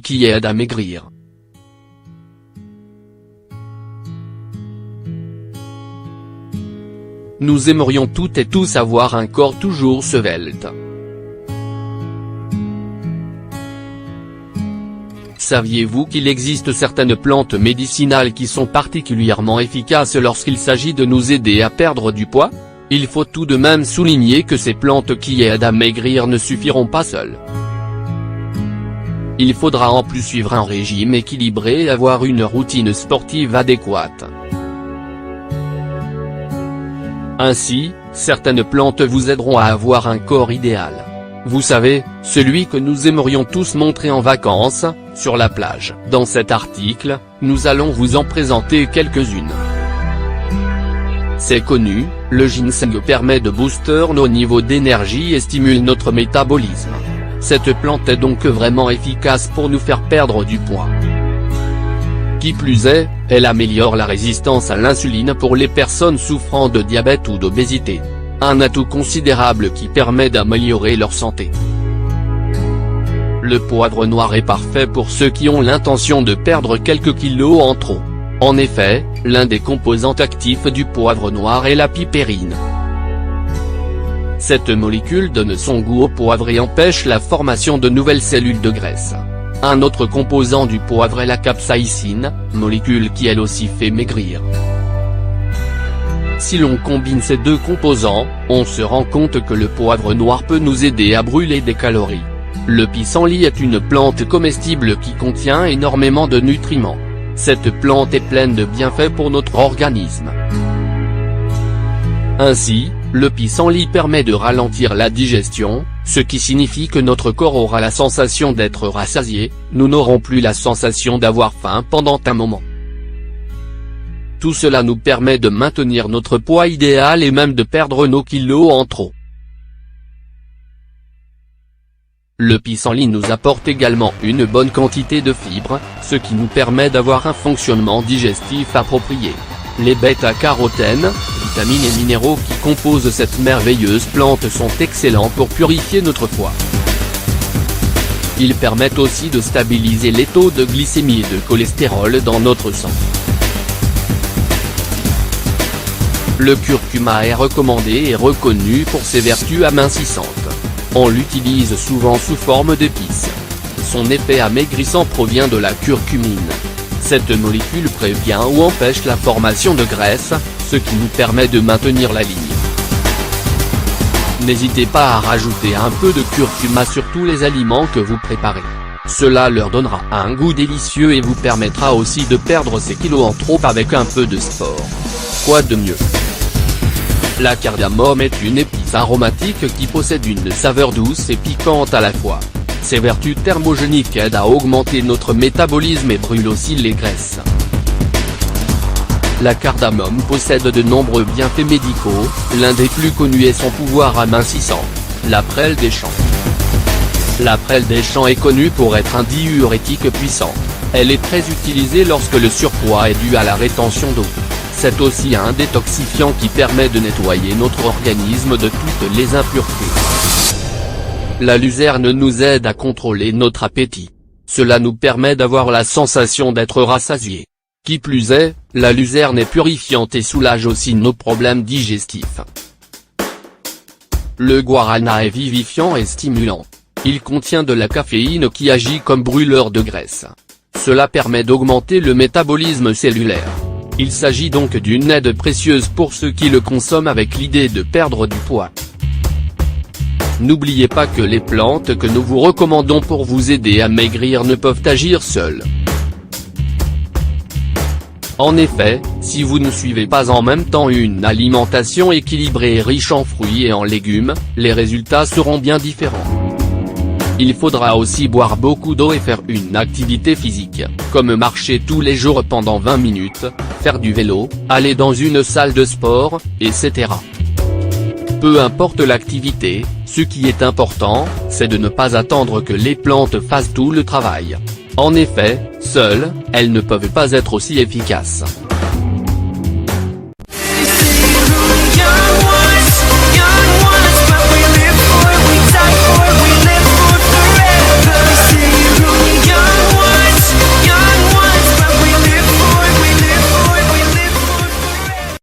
Qui aide à maigrir. Nous aimerions toutes et tous avoir un corps toujours svelte. Saviez-vous qu'il existe certaines plantes médicinales qui sont particulièrement efficaces lorsqu'il s'agit de nous aider à perdre du poids? Il faut tout de même souligner que ces plantes qui aident à maigrir ne suffiront pas seules. Il faudra en plus suivre un régime équilibré et avoir une routine sportive adéquate. Ainsi, certaines plantes vous aideront à avoir un corps idéal. Vous savez, celui que nous aimerions tous montrer en vacances, sur la plage. Dans cet article, nous allons vous en présenter quelques-unes. C'est connu, le ginseng permet de booster nos niveaux d'énergie et stimule notre métabolisme. Cette plante est donc vraiment efficace pour nous faire perdre du poids. Qui plus est, elle améliore la résistance à l'insuline pour les personnes souffrant de diabète ou d'obésité. Un atout considérable qui permet d'améliorer leur santé. Le poivre noir est parfait pour ceux qui ont l'intention de perdre quelques kilos en trop. En effet, l'un des composants actifs du poivre noir est la pipérine. Cette molécule donne son goût au poivre et empêche la formation de nouvelles cellules de graisse. Un autre composant du poivre est la capsaïcine, molécule qui elle aussi fait maigrir. Si l'on combine ces deux composants, on se rend compte que le poivre noir peut nous aider à brûler des calories. Le pissenlit est une plante comestible qui contient énormément de nutriments. Cette plante est pleine de bienfaits pour notre organisme. Ainsi, le pissenlit permet de ralentir la digestion, ce qui signifie que notre corps aura la sensation d'être rassasié, nous n'aurons plus la sensation d'avoir faim pendant un moment. Tout cela nous permet de maintenir notre poids idéal et même de perdre nos kilos en trop. Le pissenlit nous apporte également une bonne quantité de fibres, ce qui nous permet d'avoir un fonctionnement digestif approprié. Les bêta-carotènes, vitamines et minéraux qui composent cette merveilleuse plante sont excellents pour purifier notre foie. Ils permettent aussi de stabiliser les taux de glycémie et de cholestérol dans notre sang. Le curcuma est recommandé et reconnu pour ses vertus amincissantes. On l'utilise souvent sous forme d'épice. Son effet amaigrissant provient de la curcumine. Cette molécule prévient ou empêche la formation de graisse, ce qui nous permet de maintenir la ligne. N'hésitez pas à rajouter un peu de curcuma sur tous les aliments que vous préparez. Cela leur donnera un goût délicieux et vous permettra aussi de perdre ces kilos en trop avec un peu de sport. Quoi de mieux? La cardamome est une épice aromatique qui possède une saveur douce et piquante à la fois. Ses vertus thermogéniques aident à augmenter notre métabolisme et brûlent aussi les graisses. La cardamome possède de nombreux bienfaits médicaux, l'un des plus connus est son pouvoir amincissant, la prêle des champs. La prêle des champs est connue pour être un diurétique puissant. Elle est très utilisée lorsque le surpoids est dû à la rétention d'eau. C'est aussi un détoxifiant qui permet de nettoyer notre organisme de toutes les impuretés. La luzerne nous aide à contrôler notre appétit. Cela nous permet d'avoir la sensation d'être rassasié. Qui plus est, la luzerne est purifiante et soulage aussi nos problèmes digestifs. Le guarana est vivifiant et stimulant. Il contient de la caféine qui agit comme brûleur de graisse. Cela permet d'augmenter le métabolisme cellulaire. Il s'agit donc d'une aide précieuse pour ceux qui le consomment avec l'idée de perdre du poids. N'oubliez pas que les plantes que nous vous recommandons pour vous aider à maigrir ne peuvent agir seules. En effet, si vous ne suivez pas en même temps une alimentation équilibrée et riche en fruits et en légumes, les résultats seront bien différents. Il faudra aussi boire beaucoup d'eau et faire une activité physique, comme marcher tous les jours pendant 20 minutes, faire du vélo, aller dans une salle de sport, etc. Peu importe l'activité, ce qui est important, c'est de ne pas attendre que les plantes fassent tout le travail. En effet, seules, elles ne peuvent pas être aussi efficaces.